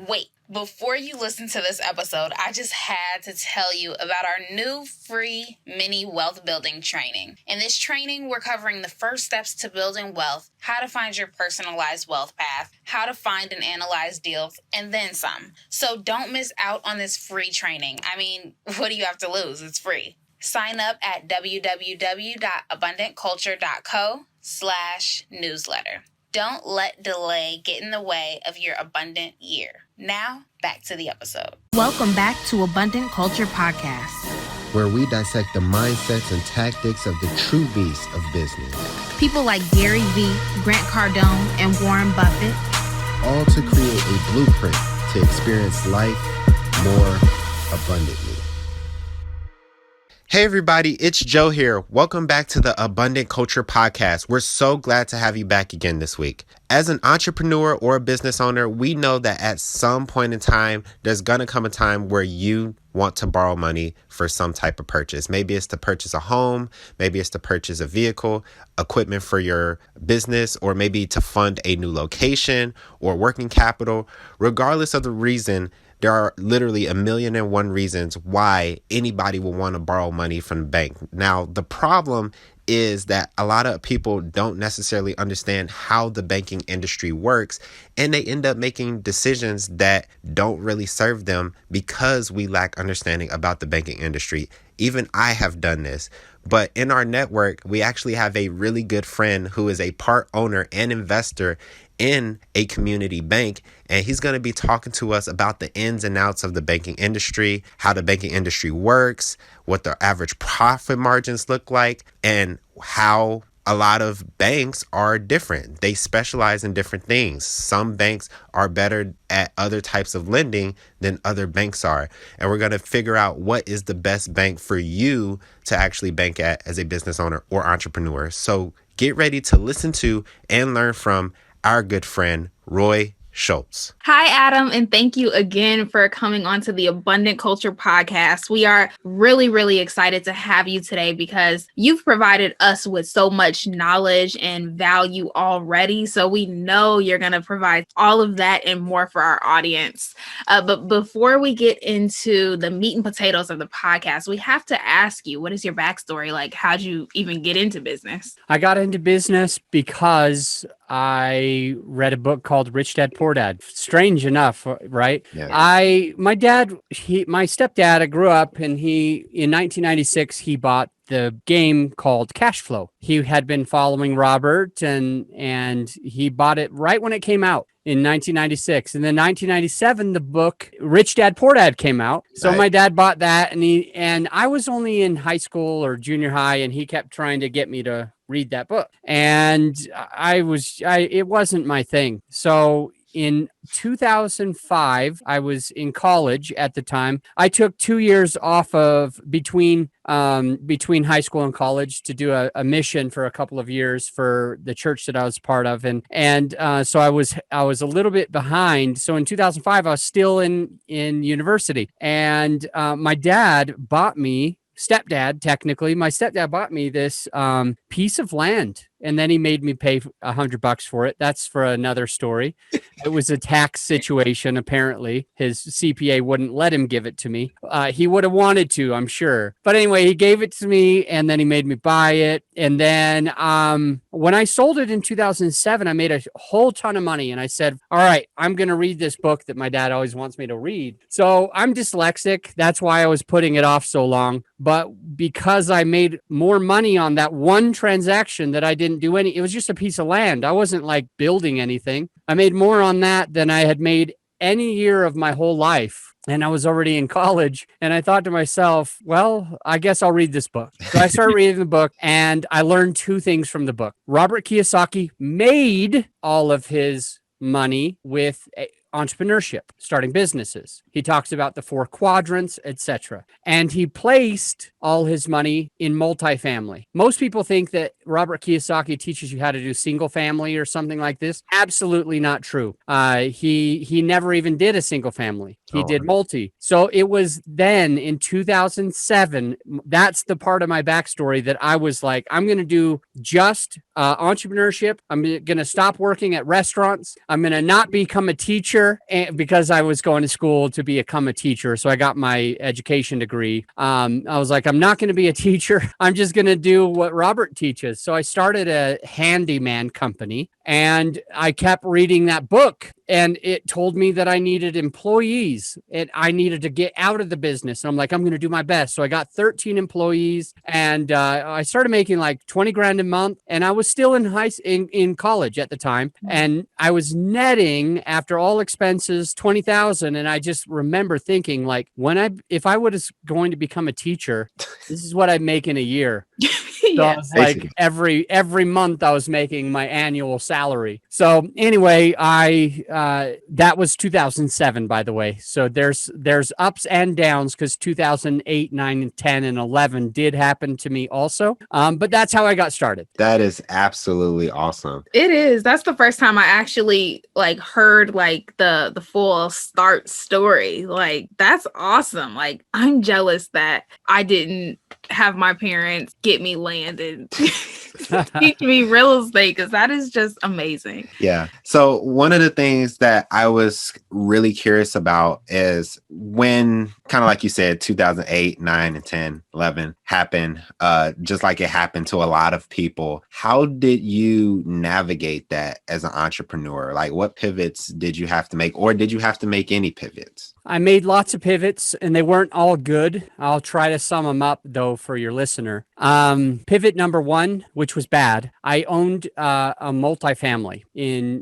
Wait, before you listen to this episode, I just had to tell you about our new free mini wealth building training. In this training, we're covering the first steps to building wealth, how to find your personalized wealth path, how to find and analyze deals, and then some. So don't miss out on this free training. I mean, what do you have to lose? It's free. Sign up at www.abundantculture.co/newsletter. Don't let delay get in the way of your abundant year. Now, back to the episode. Welcome back to Abundant Culture Podcast, where we dissect the mindsets and tactics of the true beasts of business. People like Gary Vee, Grant Cardone, and Warren Buffett. All to create a blueprint to experience life more abundantly. Hey everybody, it's Joe here. Welcome back to the Abundant Culture Podcast. We're so glad to have you back again this week. As an entrepreneur or a business owner, we know that at some point in time, there's going to come a time where you want to borrow money for some type of purchase. Maybe it's to purchase a home, maybe it's to purchase a vehicle, equipment for your business, or maybe to fund a new location or working capital. Regardless of the reason, there are literally 1,000,001 reasons why anybody will want to borrow money from the bank. Now, the problem is that a lot of people don't necessarily understand how the banking industry works, and they end up making decisions that don't really serve them because we lack understanding about the banking industry. Even I have done this. But in our network, we actually have a really good friend who is a part owner and investor in a community bank, and he's going to be talking to us about the ins and outs of the banking industry, how the banking industry works, what the average profit margins look like, and how a lot of banks are different. They specialize in different things. Some banks are better at other types of lending than other banks are. And we're going to figure out what is the best bank for you to actually bank at as a business owner or entrepreneur. So get ready to listen to and learn from our good friend, Roy Schultz. Hi, Adam, and thank you again for coming on to the Abundant Culture Podcast. We are really excited to have you today because you've provided us with so much knowledge and value already. So we know you're going to provide all of that and more for our audience. But before we get into the meat and potatoes of the podcast, we have to ask you, what is your backstory? Like, how'd you even get into business? I got into business because I read a book called Rich Dad, Poor Dad. Strange enough, right? Yeah. My stepdad, I grew up and in 1996, he bought the game called Cash Flow. He had been following Robert and he bought it right when it came out in 1996. And then 1997, the book Rich Dad, Poor Dad came out. So my dad bought that and I was only in high school or junior high and he kept trying to get me to read that book. And it wasn't my thing. So in 2005, I was in college at the time. I took 2 years off of between high school and college to do a mission for a couple of years for the church that I was part of. And so I was a little bit behind. So in 2005, I was still in university and my dad bought me technically, my stepdad bought me this piece of land, and then he made me pay $100 for it. That's for another story. It was a tax situation. Apparently, his CPA wouldn't let him give it to me. He would have wanted to, I'm sure. But anyway, he gave it to me, and then he made me buy it. And then when I sold it in 2007, I made a whole ton of money, and I said, all right, I'm going to read this book that my dad always wants me to read. So I'm dyslexic. That's why I was putting it off so long. But because I made more money on that one transaction that I didn't do it was just a piece of land. I wasn't like building anything. I made more on that than I had made any year of my whole life. And I was already in college. And I thought to myself, well, I guess I'll read this book. So I started reading the book and I learned two things from the book. Robert Kiyosaki made all of his money with entrepreneurship, starting businesses. He talks about the 4 quadrants, etc. And he placed all his money in multifamily. Most people think that Robert Kiyosaki teaches you how to do single family or something like this. Absolutely not true. He never even did a single family. He did multi. So it was then in 2007, that's the part of my backstory that I was like, I'm going to do just entrepreneurship. I'm going to stop working at restaurants. I'm going to not become a teacher. teacher because I was going to school to become a teacher. So I got my education degree. I was like, I'm not going to be a teacher. I'm just going to do what Robert teaches. So I started a handyman company, and I kept reading that book, and it told me that I needed employees and I needed to get out of the business. And I'm like, I'm going to do my best. So I got 13 employees, and I started making like 20 grand a month. And I was still in college at the time. And I was netting after all expenses, 20,000. And I just remember thinking, like, if I was going to become a teacher, this is what I'd make in a year. So I was like, every month I was making my annual salary. So anyway, that was 2007, by the way. So there's ups and downs, because 2008, 9, and 10 and 11 did happen to me also. But that's how I got started. That is absolutely awesome. It is. That's the first time I actually like heard like the full start story. Like, that's awesome. Like, I'm jealous that I didn't have my parents get me land and teach me real estate, because that is just amazing. Yeah. So one of the things that I was really curious about is when, kind of like you said, 2008, 9, and 10, 11 happened, just like it happened to a lot of people. How did you navigate that as an entrepreneur? Like, what pivots did you have to make, or did you have to make any pivots? I made lots of pivots, and they weren't all good. I'll try to sum them up, though, for your listener. Pivot number one, which was bad. I owned a multifamily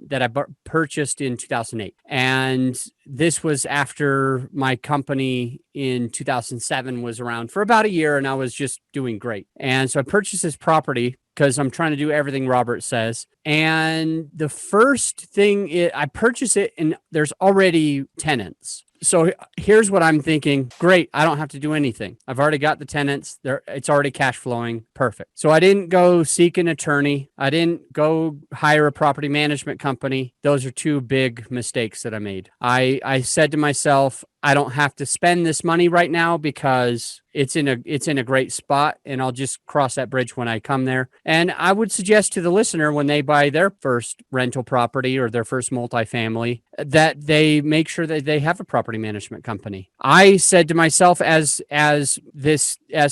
that I purchased in 2008. And this was after my company in 2007 was around for about a year, and I was just doing great. And so I purchased this property because I'm trying to do everything Robert says. And the first thing I purchased it, and there's already tenants. So here's what I'm thinking. Great. I don't have to do anything. I've already got the tenants there. It's already cash flowing. Perfect. So I didn't go seek an attorney. I didn't go hire a property management company. Those are two big mistakes that I made. I said to myself, I don't have to spend this money right now because it's in a great spot, and I'll just cross that bridge when I come there. And I would suggest to the listener, when they buy their first rental property or their first multifamily, that they make sure that they have a property management company. I said to myself, as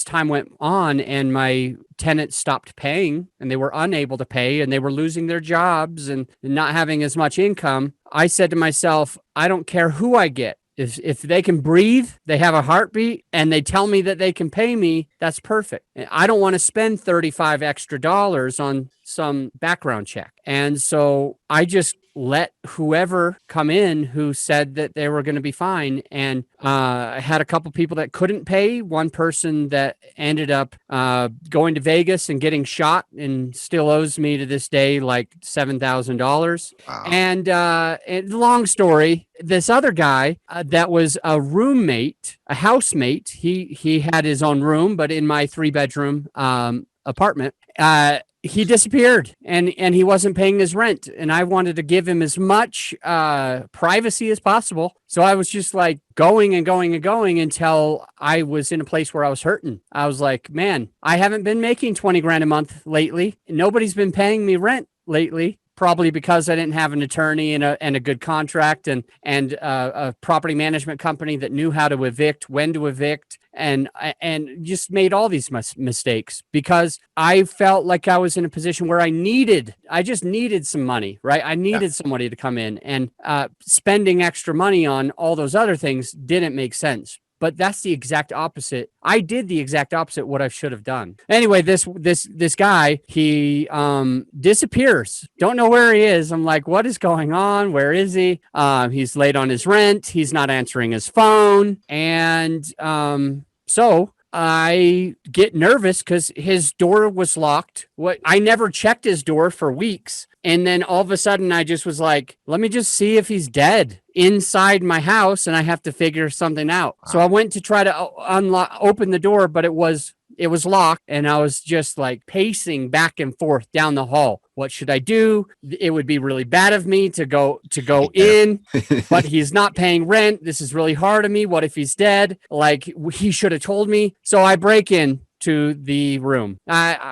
time went on and my tenants stopped paying and they were unable to pay and they were losing their jobs and not having as much income, I said to myself, I don't care who I get. If they can breathe, they have a heartbeat, and they tell me that they can pay me, that's perfect. I don't want to spend $35 extra on some background check. And so I just let whoever come in who said that they were going to be fine. And I had a couple people that couldn't pay. One person that ended up going to Vegas and getting shot and still owes me to this day like $7,000. Wow. And long story, this other guy that was a roommate, a housemate, he had his own room, but in my 3-bedroom apartment, he disappeared and he wasn't paying his rent. And I wanted to give him as much privacy as possible. So I was just like going until I was in a place where I was hurting. I was like, man, I haven't been making 20 grand a month lately. Nobody's been paying me rent lately. Probably because I didn't have an attorney and a good contract and a property management company that knew how to evict, when to evict, and just made all these mistakes because I felt like I was in a position where I just needed some money, right? I needed somebody to come in, and spending extra money on all those other things didn't make sense. But that's the exact opposite. I did the exact opposite what I should have done. Anyway, this guy, he disappears. Don't know where he is. I'm like, what is going on? Where is he? He's late on his rent. He's not answering his phone. And so I get nervous because his door was locked. I never checked his door for weeks. And then all of a sudden I just was like, let me just see if he's dead inside my house, and I have to figure something out. So I went to try to open the door, but it was locked, and I was just like pacing back and forth down the hall. What should I do? It would be really bad of me to go in, but he's not paying rent. This is really hard on me. What if he's dead? Like, he should have told me. So I break in to the room.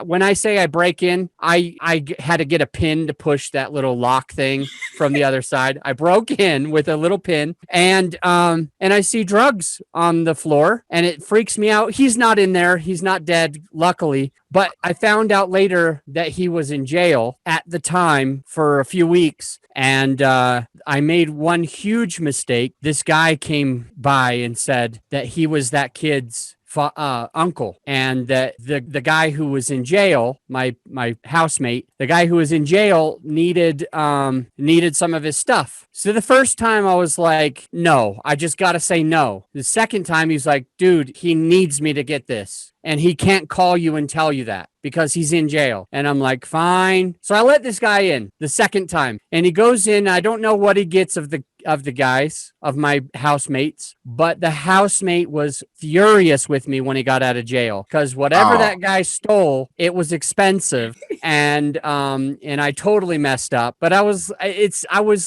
When I say I break in, I had to get a pin to push that little lock thing from the other side. I broke in with a little pin, and I see drugs on the floor, and it freaks me out. He's not in there. He's not dead, luckily. But I found out later that he was in jail at the time for a few weeks. And I made one huge mistake. This guy came by and said that he was that kid's uncle, and that the guy who was in jail, my housemate, the guy who was in jail needed some of his stuff. So the first time I was like, no, I just got to say no. The second time he's like, dude, he needs me to get this, and he can't call you and tell you that because he's in jail. And I'm like, fine. So I let this guy in the second time, and he goes in. I don't know what he gets of the guys, of my housemates, but the housemate was furious with me when he got out of jail, because whatever that guy stole, it was expensive. And I totally messed up. But I was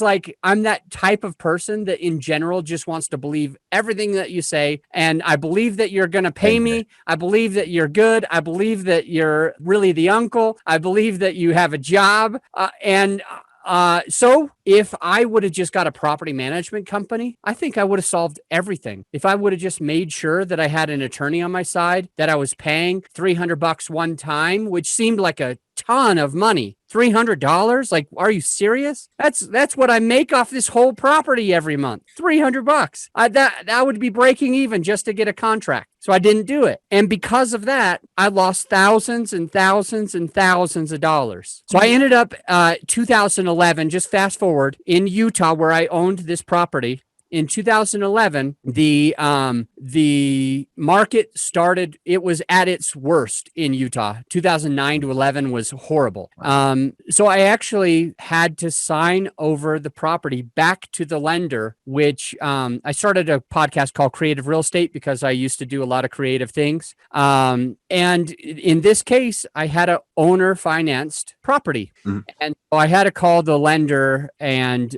like, I'm that type of person that in general just wants to believe everything that you say. And I believe that you're going to pay me. I believe that you're good. I believe that you're really the uncle. I believe that you have a job. So if I would have just got a property management company, I think I would have solved everything. If I would have just made sure that I had an attorney on my side, that I was paying $300 one time, which seemed like a ton of money. $300? Like, are you serious? That's what I make off this whole property every month. $300. That would be breaking even just to get a contract. So I didn't do it. And because of that, I lost thousands and thousands and thousands of dollars. So I ended up 2011, just fast forward, in Utah, where I owned this property. In 2011, the market started, it was at its worst in Utah. 2009 to 11 was horrible. So I actually had to sign over the property back to the lender, which I started a podcast called Creative Real Estate because I used to do a lot of creative things. And in this case, I had an owner financed property. Mm-hmm. And so I had to call the lender, and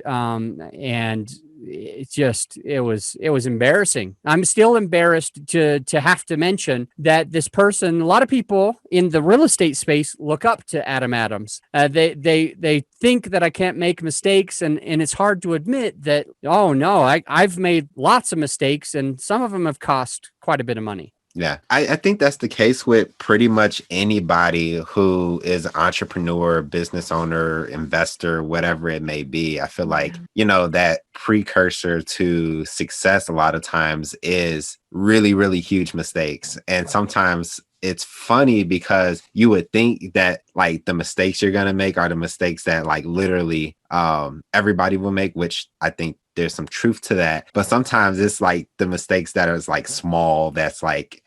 it was embarrassing. I'm still embarrassed to have to mention that this person, a lot of people in the real estate space look up to Adam Adams. They think that I can't make mistakes, and it's hard to admit that, oh no, I've made lots of mistakes, and some of them have cost quite a bit of money. Yeah, I think that's the case with pretty much anybody who is an entrepreneur, business owner, investor, whatever it may be. I feel like, that precursor to success a lot of times is really, really huge mistakes. And sometimes it's funny because you would think that like the mistakes you're going to make are the mistakes that like literally everybody will make, which I think there's some truth to that. But sometimes it's like the mistakes that are like small, that's like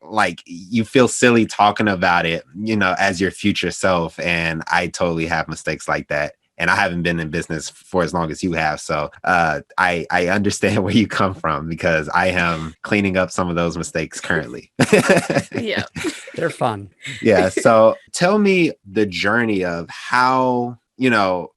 you feel silly talking about it, as your future self. And I totally have mistakes like that. And I haven't been in business for as long as you have. So I understand where you come from, because I am cleaning up some of those mistakes currently. Yeah, they're fun. Yeah. So tell me the journey of how,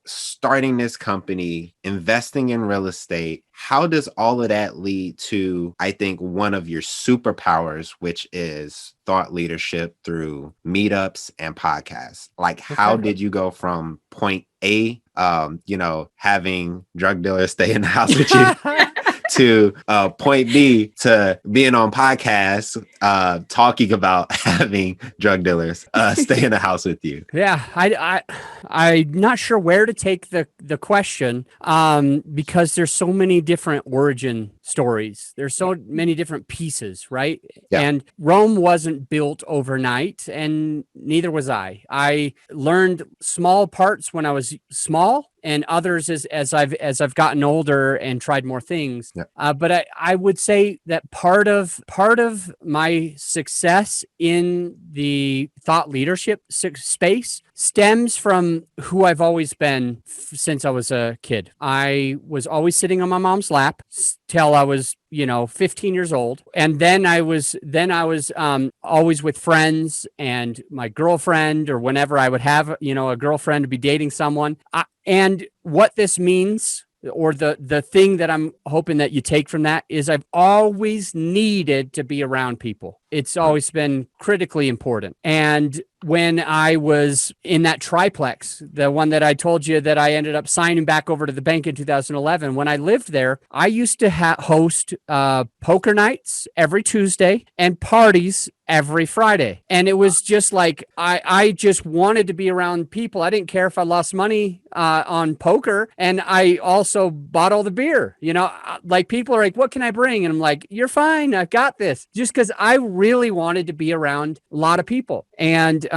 starting this company, investing in real estate, how does all of that lead to, I think, one of your superpowers, which is thought leadership through meetups and podcasts? Like, how did you go from point A, having drug dealers stay in the house with you, to point B, to being on podcasts, talking about having drug dealers stay in the house with you? Yeah, I'm not sure where to take the question, because there's so many different origin stories. There's so many different pieces, right? Yeah. And Rome wasn't built overnight, and neither was I. I learned small parts when I was small, and others as I've gotten older and tried more things. Yeah. But I would say that part of my success in the thought leadership space stems from who I've always been since I was a kid. I was always sitting on my mom's lap till I was 15 years old. And then I was always with friends and my girlfriend, or whenever I would have, a girlfriend to be dating someone. And what this means, or the thing that I'm hoping that you take from that is I've always needed to be around people. It's always been critically important. And when I was in that triplex, the one that I told you that I ended up signing back over to the bank in 2011, when I lived there, I used to host poker nights every Tuesday and parties every Friday. And it was just like, I just wanted to be around people. I didn't care if I lost money on poker. And I also bought all the beer, like people are like, what can I bring? And I'm like, you're fine. I've got this, just because I really wanted to be around a lot of people. And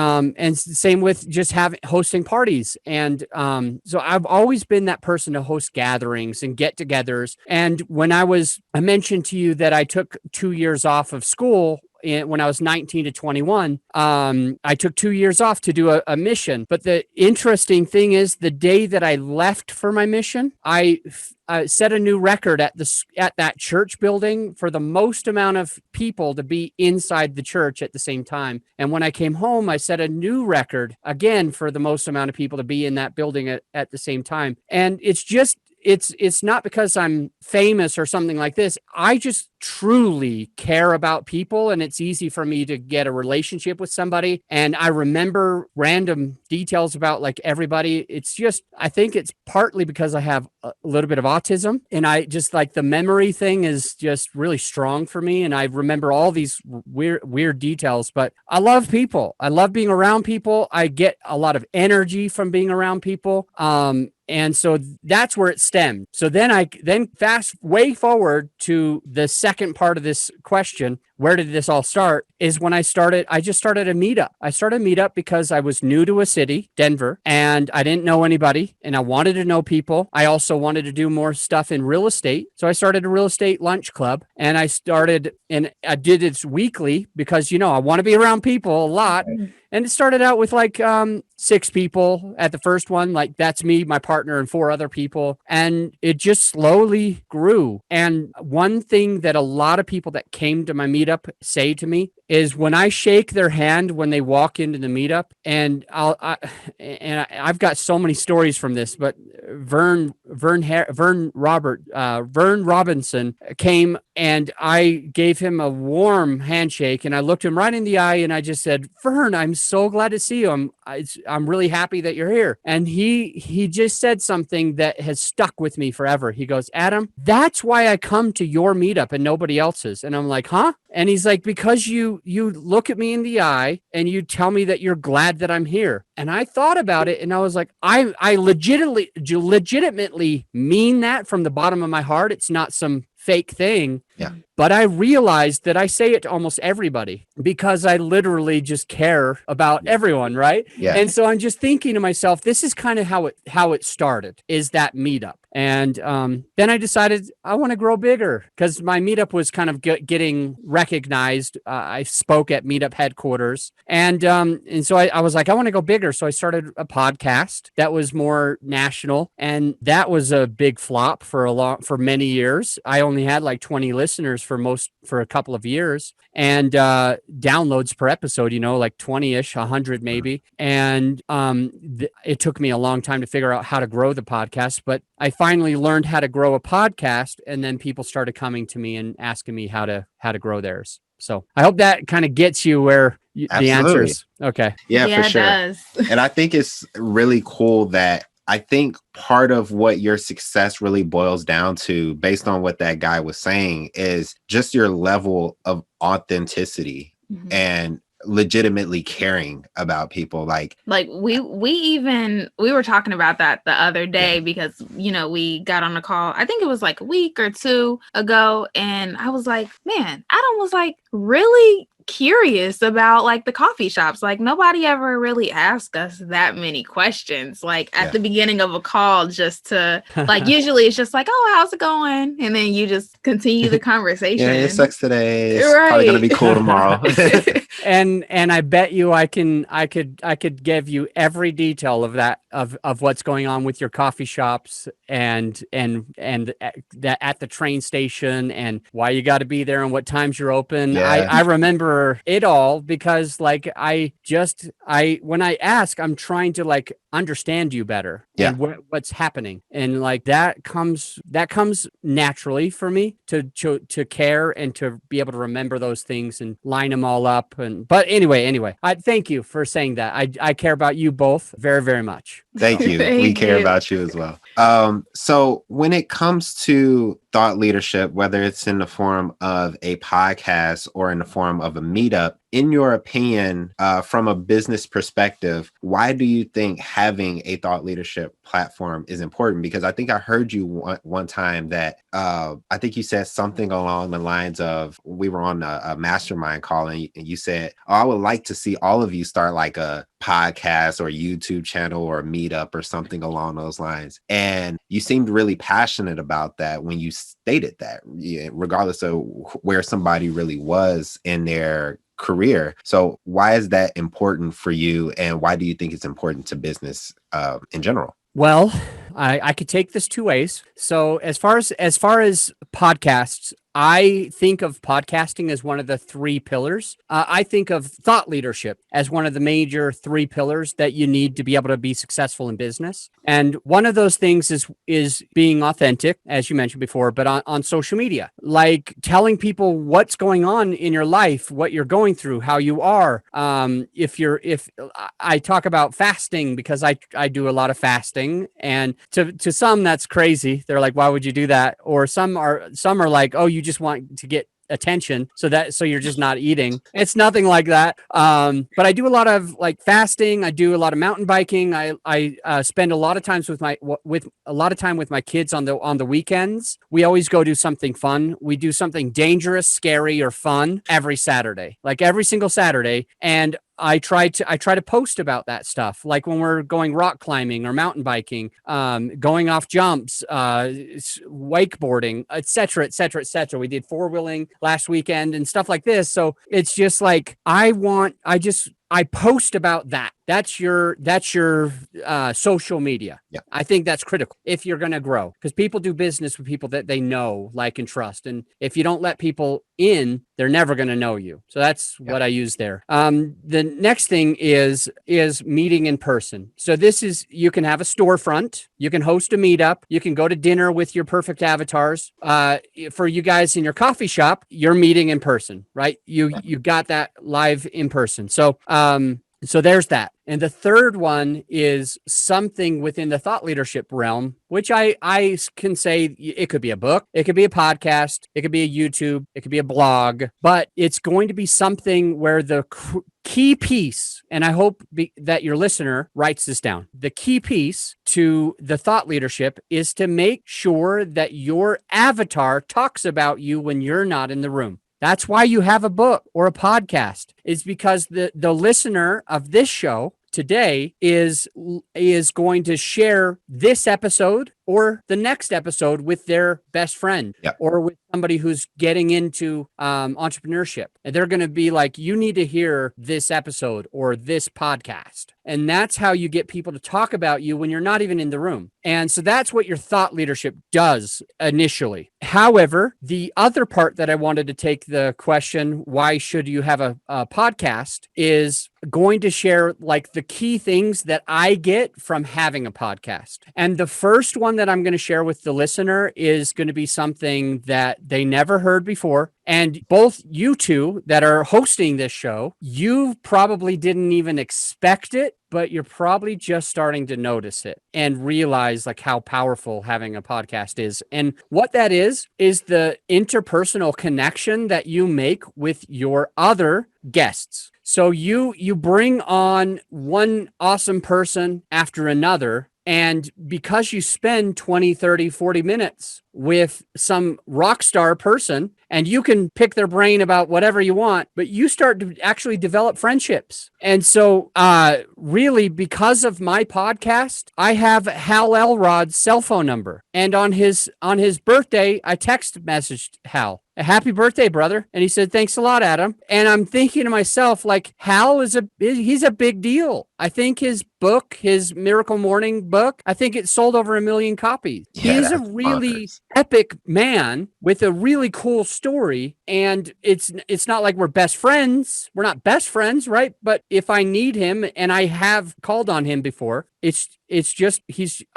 same with just hosting parties. And so I've always been that person to host gatherings and get-togethers. And when I mentioned to you that I took 2 years off of school when I was 19 to 21, I took 2 years off to do a mission. But the interesting thing is, the day that I left for my mission, I set a new record at that church building for the most amount of people to be inside the church at the same time. And when I came home, I set a new record again for the most amount of people to be in that building at the same time. And it's not because I'm famous or something like this. I just truly care about people, and it's easy for me to get a relationship with somebody. And I remember random details about like everybody. I think it's partly because I have a little bit of autism, and I just like the memory thing is just really strong for me. And I remember all these weird details, but I love people. I love being around people. I get a lot of energy from being around people. And so that's where it stemmed. So then fast way forward to the second part of this question, where did this all start? Is when I just started a meetup. I started a meetup because I was new to a city, Denver, and I didn't know anybody, and I wanted to know people. I also wanted to do more stuff in real estate. So I started a real estate lunch club, and I did it weekly because, I want to be around people a lot. And it started out with like 6 people at the first one. Like that's me, my partner, and 4 other people. And it just slowly grew. And one thing that a lot of people that came to my meetup say to me is when I shake their hand when they walk into the meetup, and I've got so many stories from this, but Vern Robinson came, and I gave him a warm handshake, and I looked him right in the eye, and I just said, Vern, I'm so glad to see you. I'm really happy that you're here. And he just said something that has stuck with me forever. He goes, Adam, that's why I come to your meetup and nobody else's. And I'm like, huh? And he's like, because you look at me in the eye and you tell me that you're glad that I'm here. And I thought about it, and I was like, I legitimately mean that from the bottom of my heart. It's not some fake thing. Yeah. But I realized that I say it to almost everybody because I literally just care about everyone, right? Yeah. And so I'm just thinking to myself, this is kind of how it started, is that meetup. And then I decided I want to grow bigger because my meetup was kind of getting recognized. I spoke at meetup headquarters, and so I was like, I want to go bigger. So I started a podcast that was more national, and that was a big flop for many years. I only had like 20 listeners for a couple of years, and downloads per episode, like 20-ish, 100 maybe. And it took me a long time to figure out how to grow the podcast, but I finally learned how to grow a podcast, and then people started coming to me and asking me how to grow theirs. So I hope that kind of gets you where the answers. Okay. Yeah, for it sure. does. And I think it's really cool that I think part of what your success really boils down to, based on what that guy was saying, is just your level of authenticity and legitimately caring about people. Like we were talking about that the other day because we got on a call, I think it was like a week or 2 ago, and I was like, man, Adam was like really curious about like the coffee shops. Like nobody ever really asked us that many questions like at the beginning of a call, just to like usually it's just like, oh, how's it going, and then you just continue the conversation. It sucks today, it's probably gonna be cool tomorrow. And I bet you I could give you every detail of that of what's going on with your coffee shops and that at the train station and why you got to be there and what times you're open. I remember it all because like when I ask, I'm trying to like understand you better Yeah. and what's happening. And like that comes naturally for me to care and to be able to remember those things and line them all up. But anyway, I thank you for saying that. I care about you both very, very much. Thank you. We Thank care you. about you as well. So when it comes to thought leadership, whether it's in the form of a podcast or in the form of a meetup, in your opinion, from a business perspective, why do you think having a thought leadership platform is important? Because I think I heard you one time that I think you said something along the lines of, we were on a mastermind call and you said, oh, I would like to see all of you start like a podcast or YouTube channel or a meetup or something along those lines. And you seemed really passionate about that when you stated that, regardless of where somebody really was in their career. So why is that important for you? And why do you think it's important to business in general? Well, I could take this two ways. So as far as podcasts, I think of podcasting as one of the three pillars. I think of thought leadership as one of the major three pillars that you need to be able to be successful in business. And one of those things is being authentic, as you mentioned before, but on social media, like telling people what's going on in your life, what you're going through, how you are. If I talk about fasting because I do a lot of fasting, and to some that's crazy. They're like, why would you do that? Or some are like, oh, you just want to get attention, so you're just not eating. It's nothing like that. But I do a lot of like fasting. I do a lot of mountain biking. I spend a lot of times with my kids on the weekends. We always go do something fun. We do something dangerous, scary, or fun every Saturday, like every single Saturday. And I try to post about that stuff, like when we're going rock climbing or mountain biking, going off jumps, wakeboarding, etc., etc., etc. We did four-wheeling last weekend and stuff like this. So it's just like I post about that. That's your social media. Yeah. I think that's critical if you're going to grow, because people do business with people that they know, like, and trust. And if you don't let people in, they're never going to know you. So that's what I use there. The next thing is meeting in person. So you can have a storefront, you can host a meetup, you can go to dinner with your perfect avatars. For you guys in your coffee shop, you're meeting in person, right? You got that live in person. So there's that. And the third one is something within the thought leadership realm, which I can say it could be a book, it could be a podcast, it could be a YouTube, it could be a blog, but it's going to be something where the key piece, and I hope that your listener writes this down, the key piece to the thought leadership is to make sure that your avatar talks about you when you're not in the room. That's why you have a book or a podcast, is because the listener of this show today is going to share this episode or the next episode with their best friend or with somebody who's getting into entrepreneurship. And they're going to be like, you need to hear this episode or this podcast. And that's how you get people to talk about you when you're not even in the room. And so that's what your thought leadership does initially. However, the other part that I wanted to take the question, why should you have a podcast, is going to share like the key things that I get from having a podcast. And the first one that I'm going to share with the listener is going to be something that they never heard before. And both you two that are hosting this show, you probably didn't even expect it, but you're probably just starting to notice it and realize like how powerful having a podcast is. And what that is the interpersonal connection that you make with your other guests. So you bring on one awesome person after another, and because you spend 20, 30, 40 minutes with some rock star person, and you can pick their brain about whatever you want, but you start to actually develop friendships. And so really, because of my podcast, I have Hal Elrod's cell phone number. And on his birthday, I text messaged Hal, a happy birthday, brother. And he said, thanks a lot, Adam. And I'm thinking to myself, like, Hal he's a big deal. I think his book, his Miracle Morning book, I think it sold over 1 million copies. Yeah, He's a that's really bonkers. epic man with a really cool story. And it's not like we're best friends. We're not best friends, right? But if I need him, and I have called on him before, it's just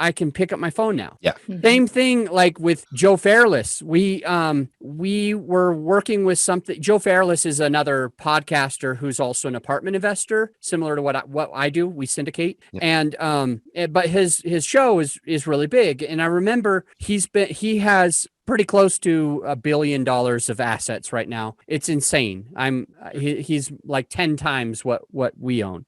I can pick up my phone now. Yeah. Same thing like with Joe Fairless. We were working with something. Joe Fairless is another podcaster who's also an apartment investor, similar to what I do. We syndicate. Yeah. And but his show is really big. And I remember he has pretty close to $1 billion of assets right now. It's insane. He's like 10 times what we own.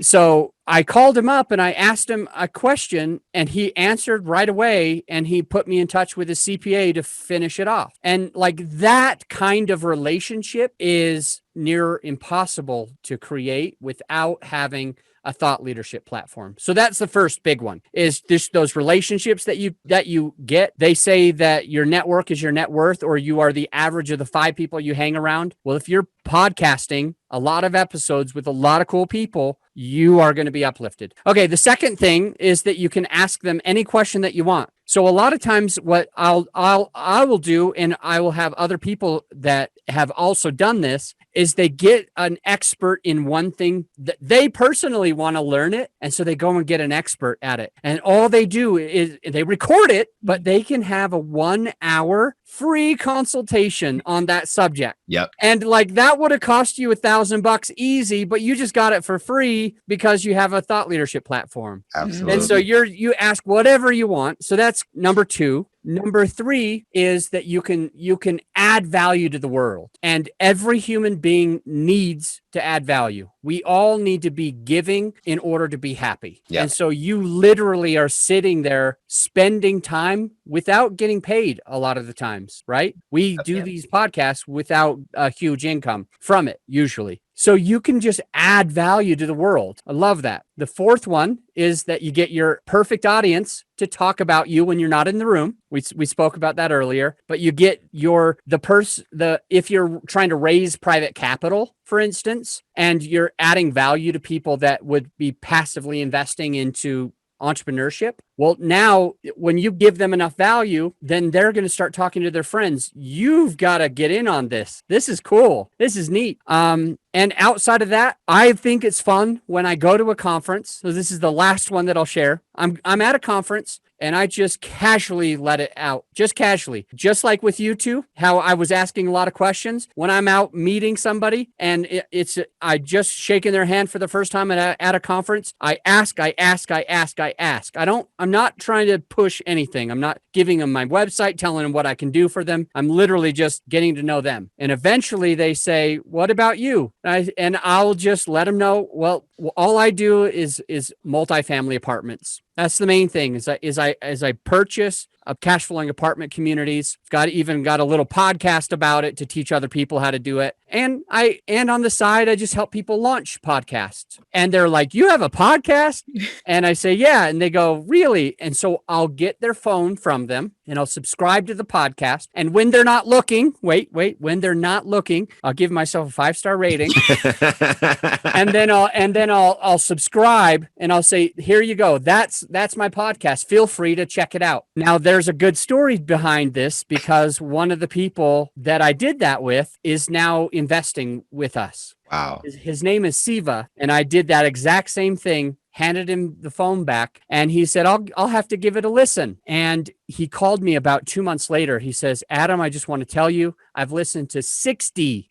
So I called him up and I asked him a question, and he answered right away, and he put me in touch with his CPA to finish it off. And like that kind of relationship is near impossible to create without having a thought leadership platform. So that's the first big one, is just those relationships that you get. They say that your network is your net worth, or you are the average of the 5 people you hang around. Well, if you're podcasting a lot of episodes with a lot of cool people, you are going to be uplifted. Okay, the second thing is that you can ask them any question that you want. So a lot of times what I will do, and I will have other people that have also done this, is they get an expert in one thing that they personally want to learn it. And so they go and get an expert at it. And all they do is they record it, but they can have a 1-hour free consultation on that subject. Yep. And like that would have cost you $1,000 easy, but you just got it for free because you have a thought leadership platform. Absolutely. And so you ask whatever you want. So that's number 2. Number 3 is that you can add value to the world, and every human being needs to add value. We all need to be giving in order to be happy. Yeah. And so you literally are sitting there spending time without getting paid a lot of the times, right? We do these podcasts without a huge income from it, usually. So you can just add value to the world. I love that. The 4th one is that you get your perfect audience to talk about you when you're not in the room. We spoke about that earlier, but you get if you're trying to raise private capital, for instance, and you're adding value to people that would be passively investing into entrepreneurship. Well, now when you give them enough value, then they're going to start talking to their friends. You've got to get in on this. This is cool. This is neat. And outside of that, I think it's fun when I go to a conference. So this is the last one that I'll share. I'm at a conference and I just casually let it out, just casually, just like with you two, how I was asking a lot of questions when I'm out meeting somebody and I just shaking their hand for the first time at a conference. I ask. I'm not trying to push anything. I'm not giving them my website, telling them what I can do for them. I'm literally just getting to know them. And eventually they say, "What about you?" And I'll just let them know, well, all I do is multifamily apartments. That's the main thing is I purchase cash flowing apartment communities. Got a little podcast about it to teach other people how to do it. And on the side, I just help people launch podcasts. And they're like, "You have a podcast?" And I say, "Yeah." And they go, "Really?" And so I'll get their phone from them and I'll subscribe to the podcast. And when they're not looking, when they're not looking, I'll give myself a 5-star rating. and then I'll subscribe and I'll say, "Here you go. That's my podcast. Feel free to check it out." Now there's a good story behind this because one of the people that I did that with is now investing with us. Wow. His name is Siva, and I did that exact same thing. Handed him the phone back and he said, I'll have to give it a listen. And he called me about 2 months later. He says, "Adam, I just want to tell you, I've listened to 60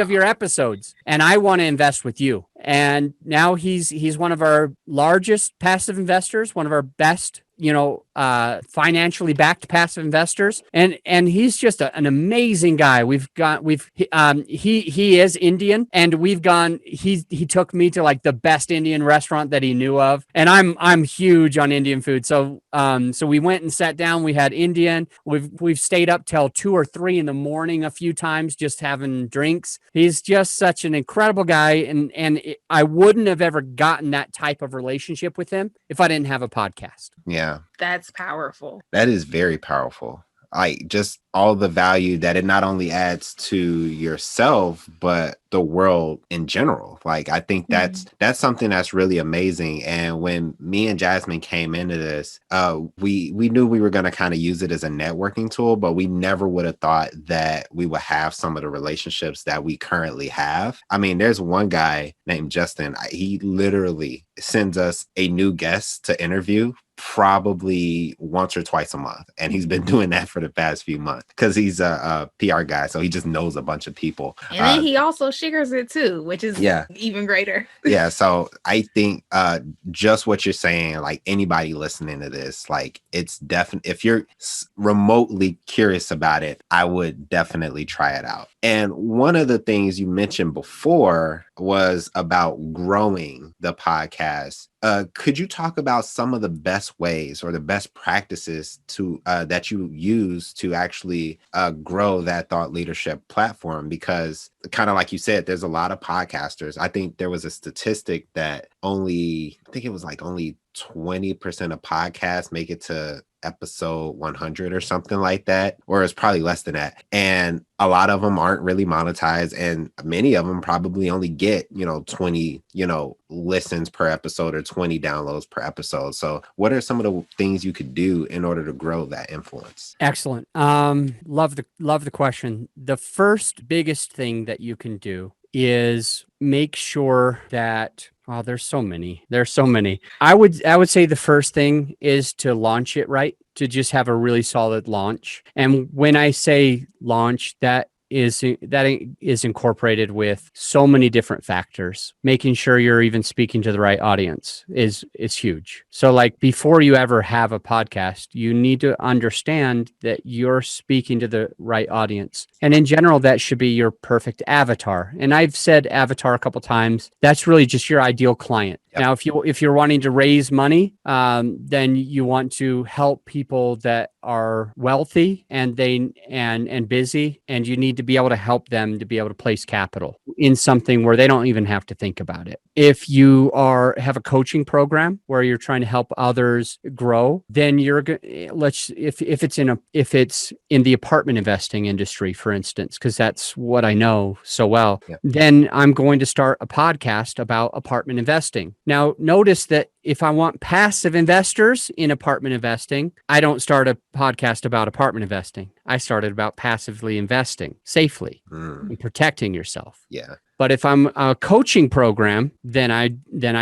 of your episodes and I want to invest with you." And now he's one of our largest passive investors, one of our best, financially backed passive investors. And he's just an amazing guy. He is Indian and he took me to like the best Indian restaurant that he knew of. And I'm huge on Indian food. So we went and sat down, we had Indian, we've stayed up till 2 or 3 in the morning a few times, just having drinks. He's just such an incredible guy. And I wouldn't have ever gotten that type of relationship with him if I didn't have a podcast. Yeah. That's powerful. That is very powerful. like just all the value that it not only adds to yourself, but the world in general. Like, I think that's something that's really amazing. And when me and Jasmine came into this, we knew we were going to kind of use it as a networking tool, but we never would have thought that we would have some of the relationships that we currently have. I mean, there's one guy named Justin. He literally sends us a new guest to interview probably once or twice a month, and he's been doing that for the past few months because he's a PR guy, so he just knows a bunch of people, and then he also shares it too, which is even greater. Yeah, so I think just what you're saying, like anybody listening to this, like it's definitely, if you're remotely curious about it, I would definitely try it out. And one of the things you mentioned before was about growing the podcast. Could you talk about some of the best ways or the best practices to that you use to actually grow that thought leadership platform? Because kind of like you said, there's a lot of podcasters. I think there was a statistic that only 20% of podcasts make it to episode 100 or something like that, or it's probably less than that. And a lot of them aren't really monetized, and many of them probably only get 20 listens per episode or 20 downloads per episode. So what are some of the things you could do in order to grow that influence? Excellent. Love the question. The first biggest thing that you can do is make sure that there's so many. I would say the first thing is to launch it right, to just have a really solid launch. And when I say launch, that is incorporated with so many different factors. Making sure you're even speaking to the right audience is huge. So like before you ever have a podcast, you need to understand that you're speaking to the right audience. And in general, that should be your perfect avatar. And I've said avatar a couple times. That's really just your ideal client. Yep. Now, if you're wanting to raise money, then you want to help people that are wealthy and busy, and you need to be able to help them to be able to place capital in something where they don't even have to think about it. If you have a coaching program where you're trying to help others grow, then if it's in the apartment investing industry, for instance, because that's what I know so well, then I'm going to start a podcast about apartment investing. Now, notice that if I want passive investors in apartment investing, I don't start a podcast about apartment investing. I started about passively investing safely and protecting yourself. Yeah. But if I'm a coaching program, then I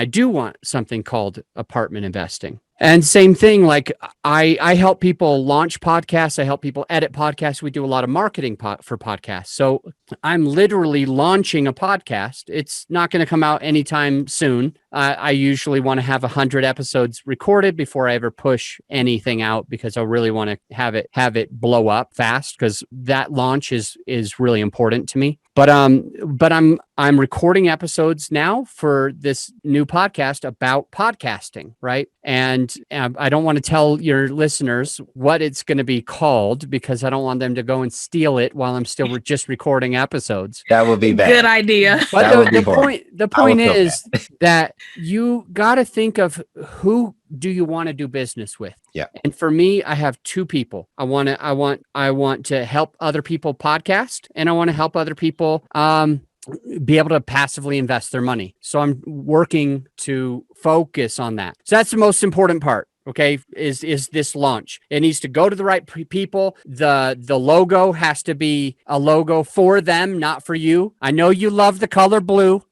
do want something called apartment investing. And same thing, like I help people launch podcasts. I help people edit podcasts. We do a lot of marketing for podcasts. So I'm literally launching a podcast. It's not going to come out anytime soon. I usually want to have 100 episodes recorded before I ever push anything out, because I really want to have it blow up fast, because that launch is really important to me. But I'm recording episodes now for this new podcast about podcasting, right? And I don't want to tell your listeners what it's going to be called, because I don't want them to go and steal it while I'm still just recording episodes. That would be bad. Good idea. But the point is that you got to think of who do you want to do business with? Yeah. And for me, I have two people. I want to help other people podcast, and I want to help other people be able to passively invest their money. So I'm working to focus on that. So that's the most important part. Okay, is this launch? It needs to go to the right people. The logo has to be a logo for them, not for you. I know you love the color blue.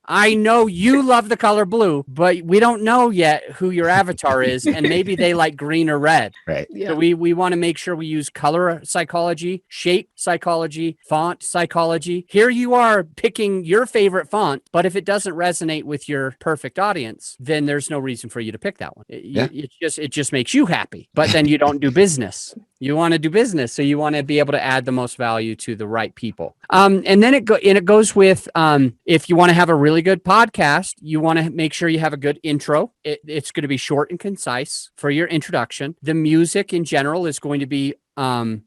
But we don't know yet who your avatar is, and maybe they like green or red. Right. Yeah. So we want to make sure we use color psychology, shape psychology, font psychology. Here you are picking your favorite font, but if it doesn't resonate with your perfect audience, then there's no reason for you to pick that one. It just makes you happy, but then you don't do business. You want to do business, so you want to be able to add the most value to the right people. And then it goes with if you want to have a really good podcast, you want to make sure you have a good intro. It's going to be short and concise for your introduction. The music in general is going to be I'm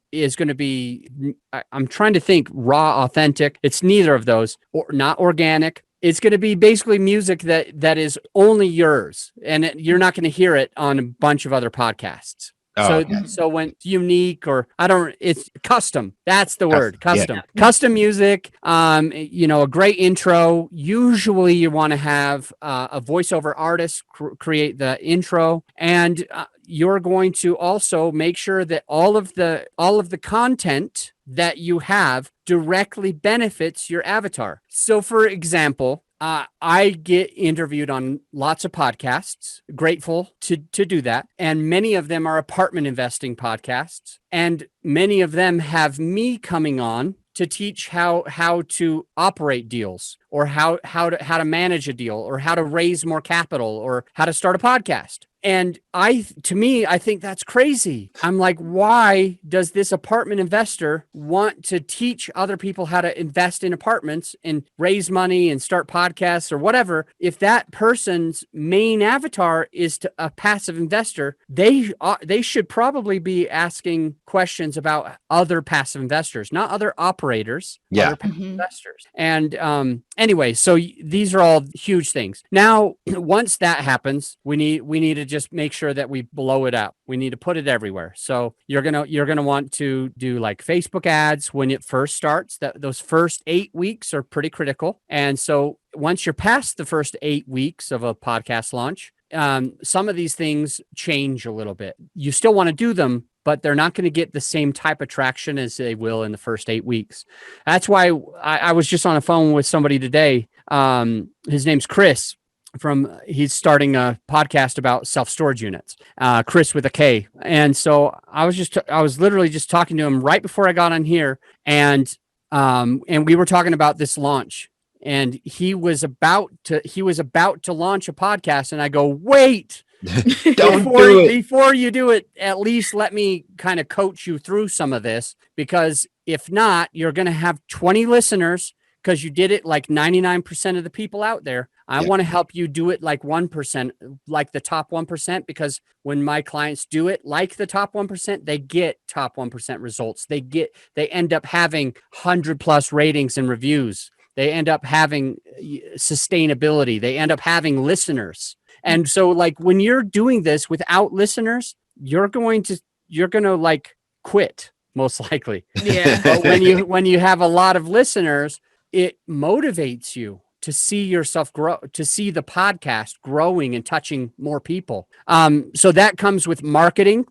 trying to think, raw, authentic. It's neither of those, or not organic. It's going to be basically music that is only yours, and you're not going to hear it on a bunch of other podcasts. Oh, So, okay. so when it's unique or it's custom. That's the word, Yeah. custom. Custom music. A great intro. Usually, you want to have a voiceover artist create the intro, and you're going to also make sure that all of the content that you have directly benefits your avatar. So, for example, I get interviewed on lots of podcasts. Grateful to do that, and many of them are apartment investing podcasts, and many of them have me coming on to teach how to operate deals, or how to manage a deal, or how to raise more capital, or how to start a podcast. And I think that's crazy. I'm like, why does this apartment investor want to teach other people how to invest in apartments and raise money and start podcasts or whatever? If that person's main avatar is a passive investor, they should probably be asking questions about other passive investors, not other operators, Yeah. other passive investors. And anyway, so these are all huge things. Now, once that happens, we need to just make sure that we blow it up. We need to put it everywhere. So you're gonna want to do like Facebook ads when it first starts. Those first 8 weeks are pretty critical. And so once you're past the first 8 weeks of a podcast launch, some of these things change a little bit. You still want to do them, but they're not going to get the same type of traction as they will in the first 8 weeks. That's why I was just on the phone with somebody today. His name's Chris. He's starting a podcast about self-storage units, Chris with a K. And so I was literally just talking to him right before I got on here. And we were talking about this launch, and he was about to launch a podcast. And I go, wait, before you do it, at least let me kind of coach you through some of this, because if not, you're going to have 20 listeners because you did it like 99% of the people out there. I want to help you do it like 1%, like the top 1%, because when my clients do it like the top 1%, they get top 1% results. They end up having 100+ ratings and reviews. They end up having sustainability. They end up having listeners. And so, like, when you're doing this without listeners, you're going to like quit, most likely. Yeah. But when you have a lot of listeners, it motivates you to see yourself grow, to see the podcast growing and touching more people. So that comes with marketing.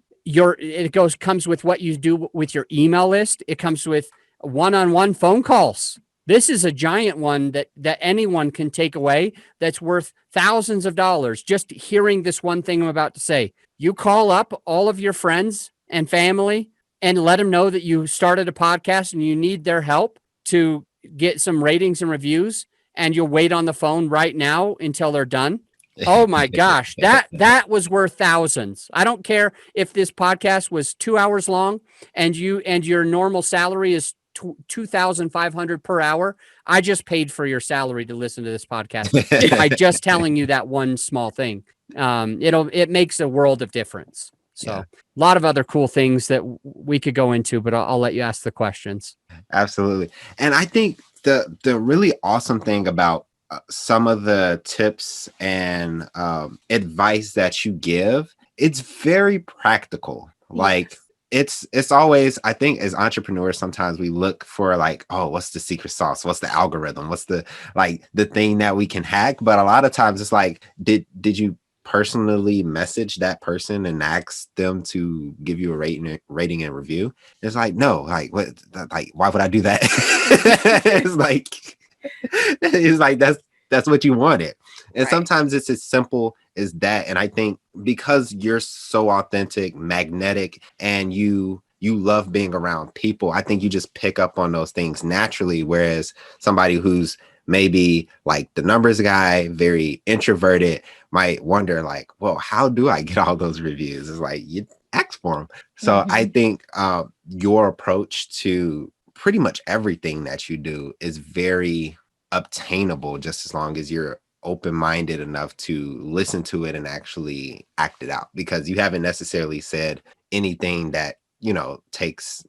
Comes with what you do with your email list. It comes with one-on-one phone calls. This is a giant one that anyone can take away, that's worth thousands of dollars. Just hearing this one thing I'm about to say. You call up all of your friends and family and let them know that you started a podcast and you need their help to get some ratings and reviews, and you'll wait on the phone right now until they're done. Oh my gosh, that was worth thousands. I don't care if this podcast was 2 hours long and your normal salary is $2,500 per hour. I just paid for your salary to listen to this podcast by just telling you that one small thing. It makes a world of difference. So a lot of other cool things that we could go into, but I'll let you ask the questions. Absolutely. And I think the really awesome thing about some of the tips and advice that you give, it's very practical. Like it's always, I think as entrepreneurs, sometimes we look for like, oh, what's the secret sauce? What's the algorithm? What's the thing that we can hack? But a lot of times it's like, did you personally message that person and ask them to give you a rating and review? It's like, no, like what, like why would I do that? it's like that's what you wanted. And sometimes it's as simple as that. And I think because you're so authentic, magnetic, and you love being around people, I think you just pick up on those things naturally. Whereas somebody who's maybe like the numbers guy, very introverted, might wonder like, well, how do I get all those reviews? It's like, you ask for them. So I think your approach to pretty much everything that you do is very obtainable, just as long as you're open-minded enough to listen to it and actually act it out, because you haven't necessarily said anything that takes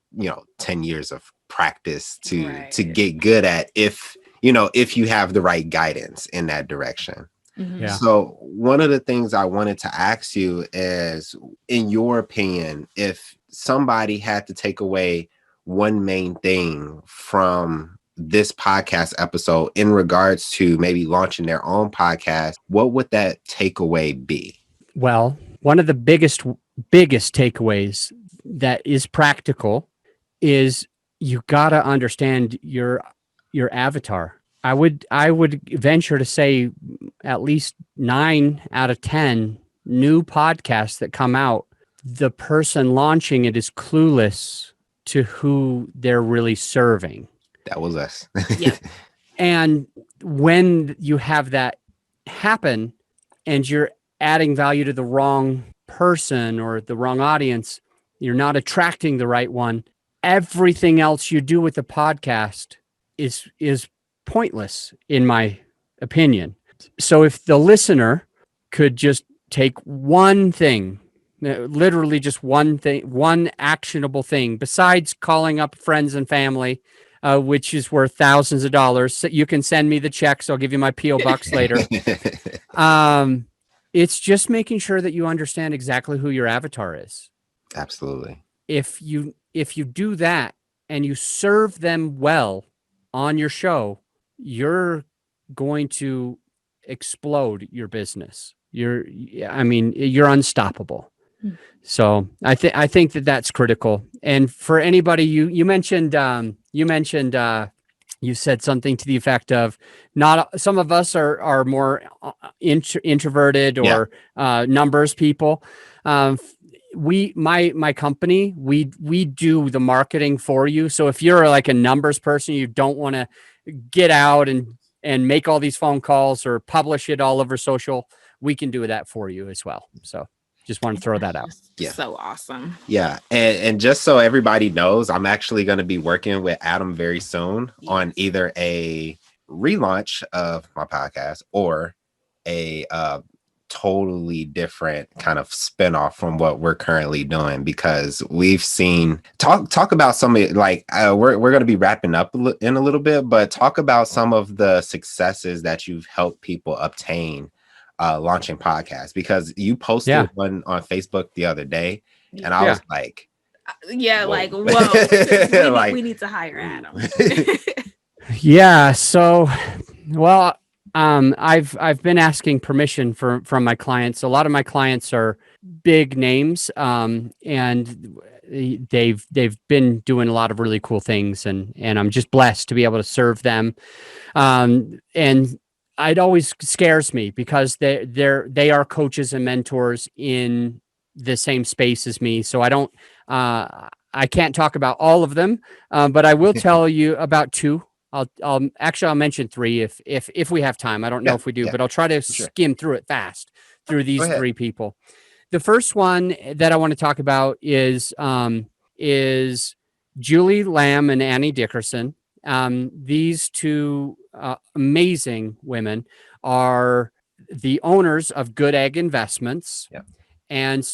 10 years of practice to get good at, if you have the right guidance in that direction. Yeah. So one of the things I wanted to ask you is, in your opinion, if somebody had to take away one main thing from this podcast episode in regards to maybe launching their own podcast, what would that takeaway be? Well, one of the biggest takeaways that is practical is you got to understand your avatar. I would venture to say at least 9 out of 10 new podcasts that come out, the person launching it is clueless to who they're really serving. That was us. Yep. And when you have that happen and you're adding value to the wrong person or the wrong audience, you're not attracting the right one, everything else you do with the podcast is pointless, in my opinion. So if the listener could just take one thing, literally just one thing, one actionable thing, besides calling up friends and family, which is worth thousands of dollars. So you can send me the checks. I'll give you my P.O. box later. It's just making sure that you understand exactly who your avatar is. Absolutely. If you do that and you serve them well on your show, you're going to explode your business. You're unstoppable. So I think that that's critical. And for anybody, you mentioned you said something to the effect of, not some of us are more introverted or numbers people. My company, we do the marketing for you. So if you're like a numbers person, you don't want to get out and make all these phone calls or publish it all over social, we can do that for you as well. So just want to throw that out. Yeah. So awesome. Yeah. And just so everybody knows, I'm actually going to be working with Adam very soon on either a relaunch of my podcast or a totally different kind of spinoff from what we're currently doing, because we've seen talk about some of like we're going to be wrapping up in a little bit, but talk about some of the successes that you've helped people obtain launching podcasts, because you posted one on Facebook the other day and I was like, whoa. We need to hire Adam. Yeah. So, well, I've been asking permission from my clients. A lot of my clients are big names, and they've been doing a lot of really cool things, and I'm just blessed to be able to serve them. And it always scares me because they are coaches and mentors in the same space as me. So I can't talk about all of them, but I will tell you about 2. I'll mention 3 if we have time. I don't know if we do, but I'll try to skim through it fast through these 3 people. The first one that I want to talk about is Julie Lamb and Annie Dickerson. These 2 amazing women are the owners of Good Egg Investments, and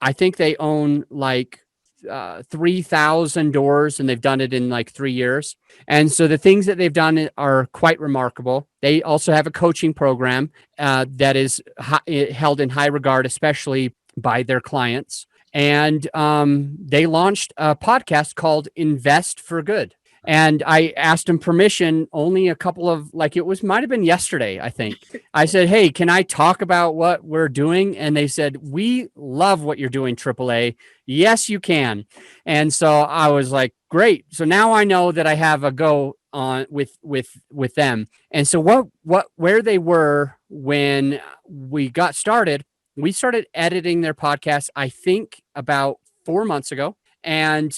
I think they own like 3,000 doors, and they've done it in like 3 years. And so the things that they've done are quite remarkable. They also have a coaching program that is held in high regard, especially by their clients. And they launched a podcast called Invest for Good. And I asked them permission only a couple of, like, might have been yesterday, I think. I said, hey, can I talk about what we're doing? And they said, we love what you're doing, AAA. Yes, you can. And so I was like, great. So now I know that I have a go on with them. And so where they were when we got started, we started editing their podcast, I think about 4 months ago. And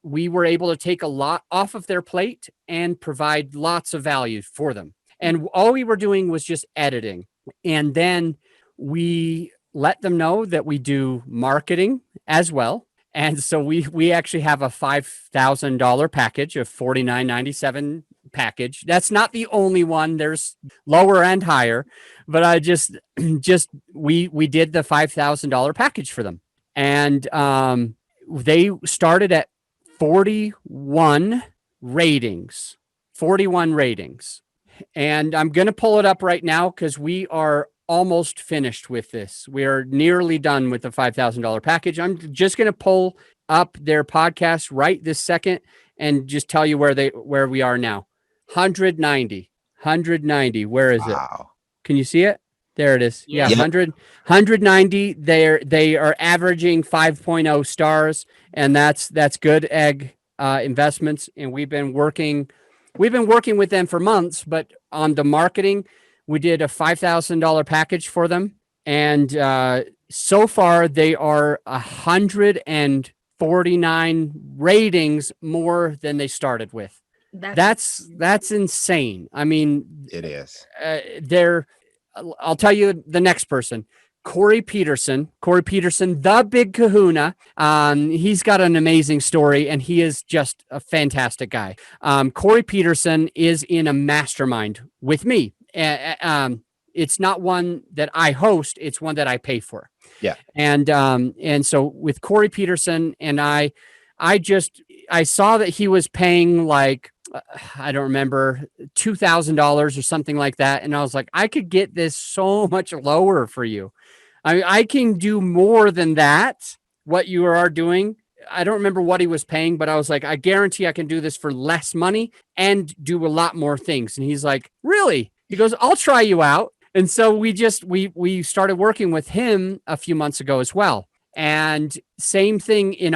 we were able to take a lot off of their plate and provide lots of value for them. And all we were doing was just editing. And then we let them know that we do marketing as well. And so we actually have a $5,000 package, a $49.97 package. That's not the only one. There's lower and higher, but I just we did the $5,000 package for them. And they started at 41 ratings. And I'm going to pull it up right now because we are almost finished with this. We are nearly done with the $5,000 package. I'm just going to pull up their podcast right this second and just tell you where we are now. 190. Where is it? Wow. Can you see it? There it is. Yeah, Yep. 190. They are averaging 5.0 stars, and that's good egg investments. And we've been working with them for months, but on the marketing, we did a $5,000 package for them, and so far they are 149 ratings more than they started with. That's insane. I mean, It is. I'll tell you the next person, Corey Peterson, the big kahuna. He's got an amazing story, and he is just a fantastic guy. Corey Peterson is in a mastermind with me. It's not one that I host; it's one that I pay for. Yeah. And so with Corey Peterson and I saw that he was paying like, I don't remember, $2,000 or something like that. And I was like, I could get this so much lower for you. I can do more than that, what you are doing. I don't remember what he was paying, but I was like, I guarantee I can do this for less money and do a lot more things. And he's like, really? He goes, I'll try you out. And so we started working with him a few months ago as well. And same thing back in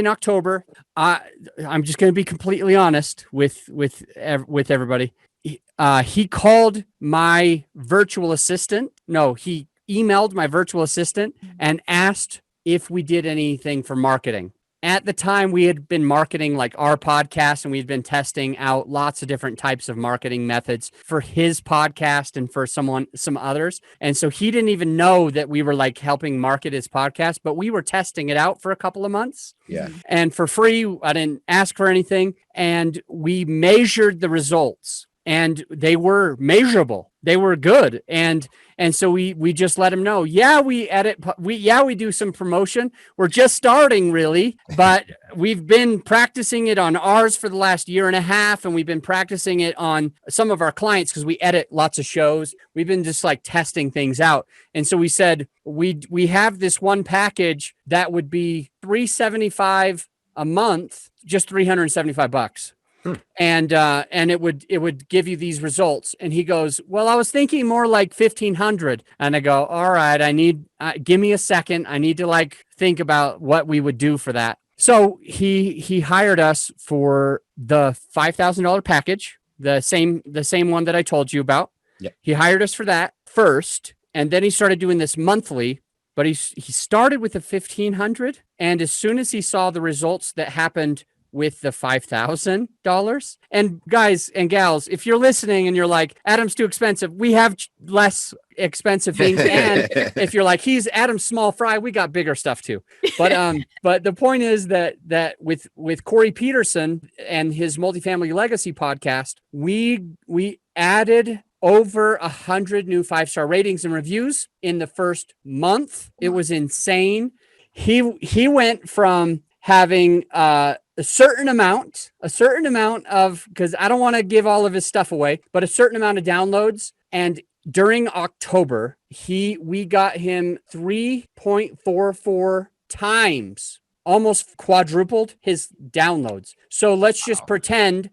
October, I'm just going to be completely honest with everybody. He called my virtual assistant. No, he emailed my virtual assistant and asked if we did anything for marketing. At the time, we had been marketing like our podcast, and we'd been testing out lots of different types of marketing methods for his podcast and for some others. And so he didn't even know that we were like helping market his podcast, but we were testing it out for a couple of months. Yeah. And for free, I didn't ask for anything. And we measured the results, and they were measurable. They were good. And so we just let him know, yeah, we edit. We do some promotion. We're just starting really, but we've been practicing it on ours for the last year and a half. And we've been practicing it on some of our clients because we edit lots of shows. We've been just like testing things out. And so we said, we have this one package that would be $375 a month, just $375. And it would give you these results. And he goes, well, I was thinking more like 1,500. And I go, all right, give me a second. I need to like think about what we would do for that. So he hired us for the $5,000 package, the same one that I told you about. Yep. He hired us for that first, and then he started doing this monthly. But he started with the 1,500, and as soon as he saw the results that happened with the $5,000. And guys and gals, if you're listening and you're like, Adam's too expensive, we have less expensive things. And if you're like, he's Adam's small fry, we got bigger stuff too. But the point is that with Corey Peterson and his multifamily legacy podcast, we added over 100 new 5-star ratings and reviews in the first month. It was insane. He went from having a certain amount of, because I don't want to give all of his stuff away, but a certain amount of downloads. And during October, we got him 3.44 times, almost quadrupled his downloads. So let's just pretend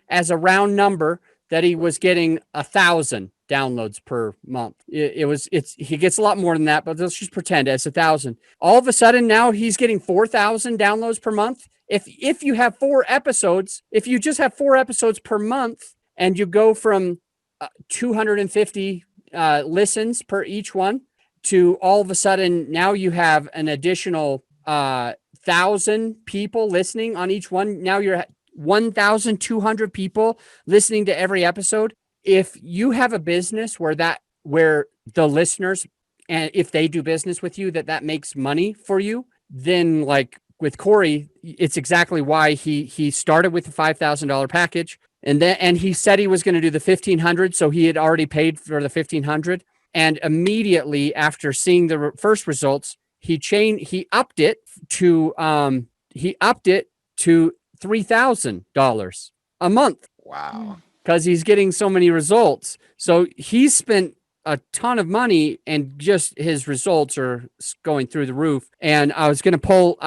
as a round number that he was getting 1,000 downloads per month. He gets a lot more than that, but let's just pretend it's 1,000. All of a sudden now he's getting 4,000 downloads per month. If you have 4 episodes, if you just have 4 episodes per month and you go from 250 listens per each one to all of a sudden now you have an additional 1,000 people listening on each one. Now you're at 1,200 people listening to every episode. If you have a business where the listeners, and if they do business with you, that makes money for you, then like with Corey, it's exactly why he started with the $5,000 package. And he said he was going to do the 1,500. So he had already paid for the 1,500. And immediately after seeing the first results, he upped it to $3,000 a month. Wow. because he's getting so many results. So he's spent a ton of money and just his results are going through the roof. And I was going to pull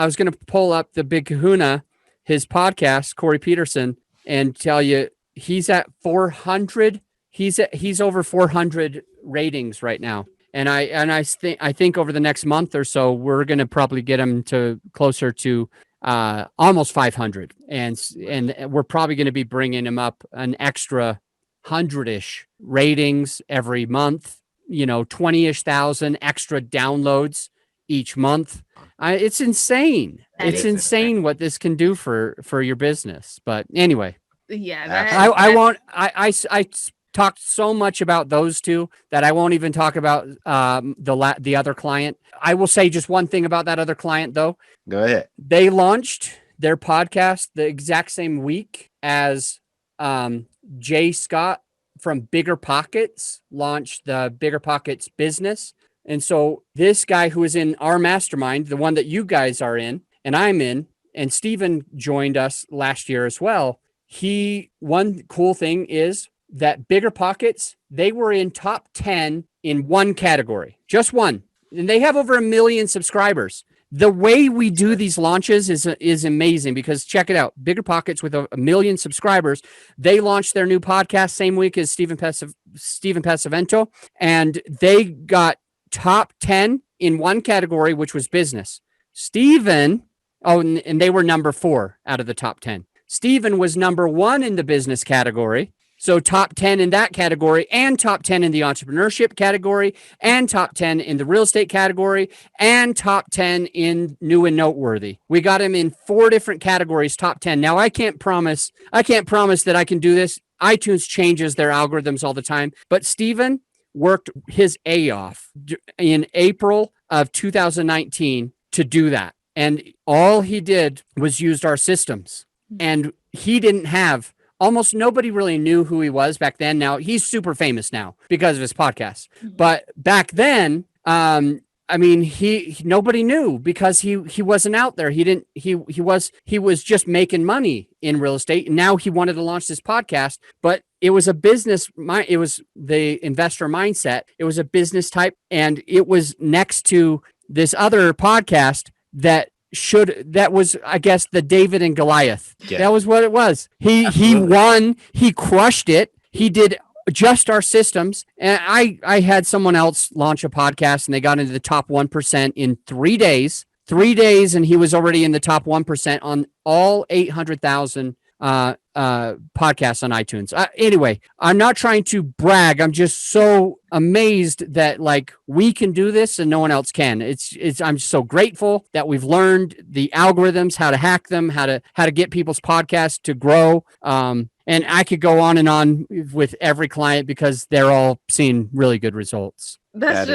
up the Big Kahuna, his podcast, Corey Peterson, and tell you he's at 400. He's over 400 ratings right now. And I think over the next month or so, we're going to probably get him to closer to almost 500. And we're probably going to be bringing him up an extra 100-ish ratings every month, 20-ish thousand extra downloads each month. It's insane. It's insane what this can do for your business. But anyway, yeah, I talked so much about those two that I won't even talk about the other client. I will say just one thing about that other client, though. Go ahead. They launched their podcast the exact same week as Jay Scott from Bigger Pockets launched the Bigger Pockets business. And so this guy who is in our mastermind, the one that you guys are in and I'm in, and Steven joined us last year as well. One cool thing is that Bigger Pockets, they were in top 10 in one category, just one. And they have over 1 million subscribers. The way we do these launches is amazing because check it out. Bigger Pockets with 1 million subscribers, they launched their new podcast same week as Steven Pesavento, and they got top 10 in one category, which was business. Steven, and they were number 4 out of the top 10. Steven was number 1 in the business category. So top 10 in that category and top 10 in the entrepreneurship category and top 10 in the real estate category and top 10 in new and noteworthy. We got him in 4 different categories, top 10. Now I can't promise that I can do this. iTunes changes their algorithms all the time, but Steven worked his A off in April of 2019 to do that. And all he did was used our systems, and he didn't have almost nobody really knew who he was back then. Now he's super famous now because of his podcast. But back then, nobody knew because he wasn't out there. He was just making money in real estate. And now he wanted to launch this podcast, but it was a business. It was the investor mindset. It was a business type. And it was next to this other podcast that was, I guess, the David and Goliath. Yeah. That was what it was. He won. He crushed it. He did just our systems. And I had someone else launch a podcast and they got into the top 1% in 3 days. 3 days, and he was already in the top 1% on all 800,000 podcasts on iTunes. Anyway, I'm not trying to brag. I'm just so amazed that we can do this and no one else can. I'm so grateful that we've learned the algorithms, how to hack them, how to get people's podcasts to grow. And I could go on and on with every client because they're all seeing really good results. That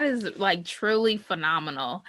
is truly phenomenal.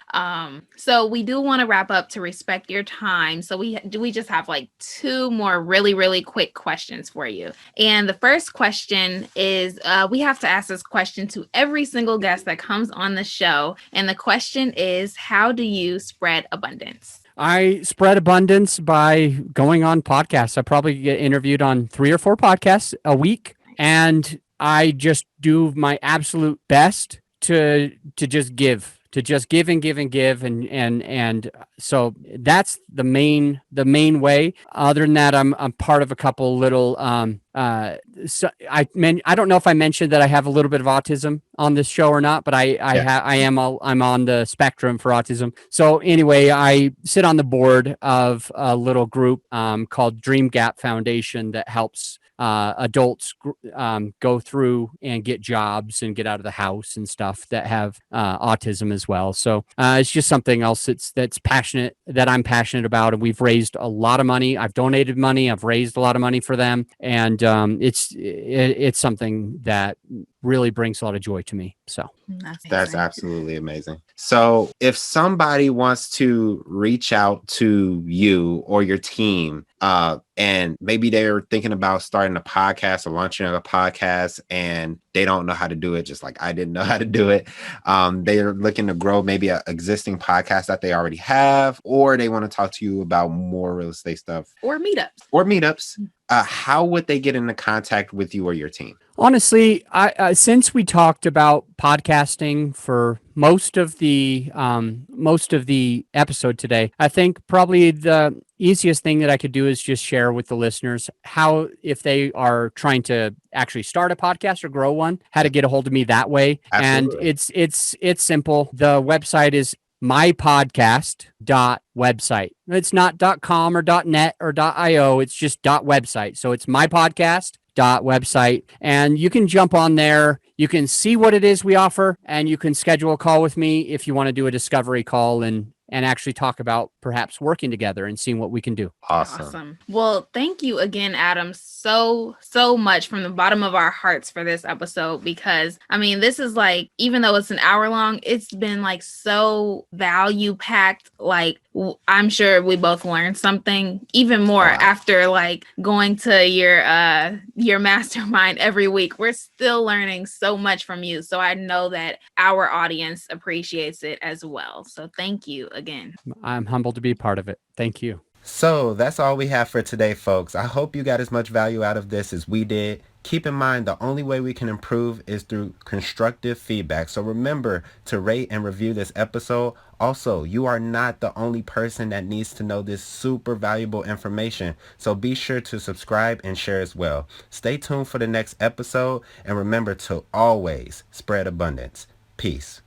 So we do want to wrap up to respect your time. So we just have 2 more really, really quick questions for you. And the first question is, we have to ask this question to every single guest that comes on the show. And the question is, how do you spread abundance? I spread abundance by going on podcasts. I probably get interviewed on 3 or 4 podcasts a week. And I just do my absolute best to just give and give and give. And so that's the main way. Other than that, I'm part of a couple little, so I don't know if I mentioned that I have a little bit of autism on this show or not, but I'm on the spectrum for autism. So anyway, I sit on the board of a little group called Dream Gap Foundation that helps adults go through and get jobs and get out of the house and stuff that have autism as well. So it's just something else that I'm passionate about. And we've raised a lot of money. I've donated money. I've raised a lot of money for them. And it's something that really brings a lot of joy to me. So That's absolutely amazing. So if somebody wants to reach out to you or your team, and maybe they're thinking about starting a podcast or launching a podcast and they don't know how to do it, just like I didn't know how to do it. They're looking to grow maybe an existing podcast that they already have, or they want to talk to you about more real estate stuff or meetups. How would they get into contact with you or your team? Honestly, since we talked about podcasting for most of the episode today, I think probably the easiest thing that I could do is just share with the listeners how, if they are trying to actually start a podcast or grow one, how to get a hold of me that way. Absolutely. And it's simple. The website is mypodcast.website. It's not .com or .net or .io. It's just .website. So it's mypodcast.website, and you can jump on there. You can see what it is we offer, and you can schedule a call with me if you want to do a discovery call and actually talk about perhaps working together and seeing what we can do. Awesome. Well, thank you again, Adam, so much from the bottom of our hearts for this episode, because I mean, this is like, even though it's an hour long, it's been like so value packed. Like, I'm sure we both learned something even more after like going to your mastermind every week. We're still learning so much from you. So I know that our audience appreciates it as well. So thank you again. I'm humbled to be part of it. Thank you. So that's all we have for today, folks. I hope you got as much value out of this as we did. Keep in mind, the only way we can improve is through constructive feedback. So remember to rate and review this episode. Also, you are not the only person that needs to know this super valuable information. So be sure to subscribe and share as well. Stay tuned for the next episode, and remember to always spread abundance. Peace.